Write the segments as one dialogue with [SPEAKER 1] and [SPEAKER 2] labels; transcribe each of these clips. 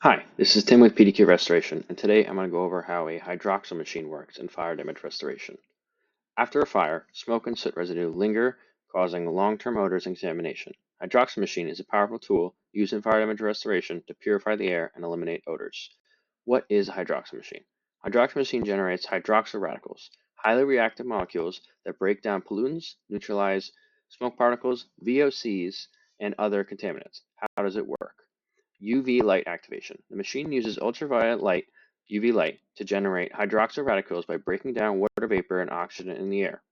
[SPEAKER 1] Hi, this is Tim with PDQ Restoration, and today I'm going to go over how a hydroxyl machine works in fire damage restoration. After a fire, smoke and soot residue linger, causing long-term odors and contamination. Hydroxyl machine is a powerful tool used in fire damage restoration to purify the air and eliminate odors. What is a hydroxyl machine? Hydroxyl machine generates hydroxyl radicals, highly reactive molecules that break down pollutants, neutralize smoke particles, VOCs, and other contaminants. How does it work? UV light activation. The machine uses ultraviolet light, UV light, to generate hydroxyl radicals by breaking down water vapor and oxygen in the air.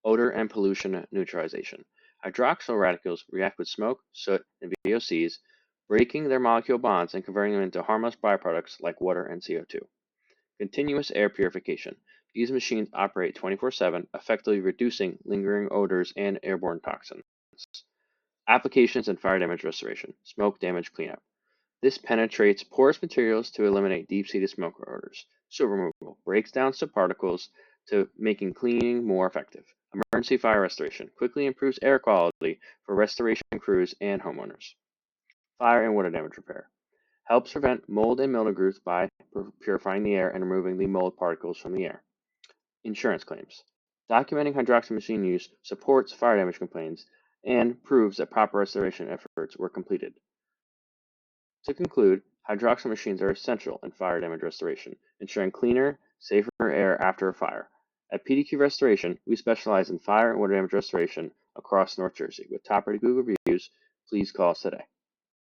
[SPEAKER 1] Odor and pollution neutralization. Hydroxyl radicals react with smoke, soot, and VOCs, breaking their molecule bonds and converting them into harmless byproducts like water and CO2. Continuous air purification. These machines operate 24/7, effectively reducing lingering odors and airborne toxins. Applications in fire damage restoration. Smoke damage cleanup. This penetrates porous materials to eliminate deep-seated smoke odors. Soot removal breaks down soot particles to making cleaning more effective. Emergency fire restoration quickly improves air quality for restoration crews and homeowners. Fire and water damage repair helps prevent mold and mildew growth by purifying the air and removing the mold particles from the air. Insurance claims. Documenting hydroxyl machine use supports fire damage complaints and proves that proper restoration efforts were completed. To conclude, hydroxyl machines are essential in fire damage restoration, ensuring cleaner, safer air after a fire. At PDQ Restoration, we specialize in fire and water damage restoration across North Jersey. With top-rated Google reviews, please call us today.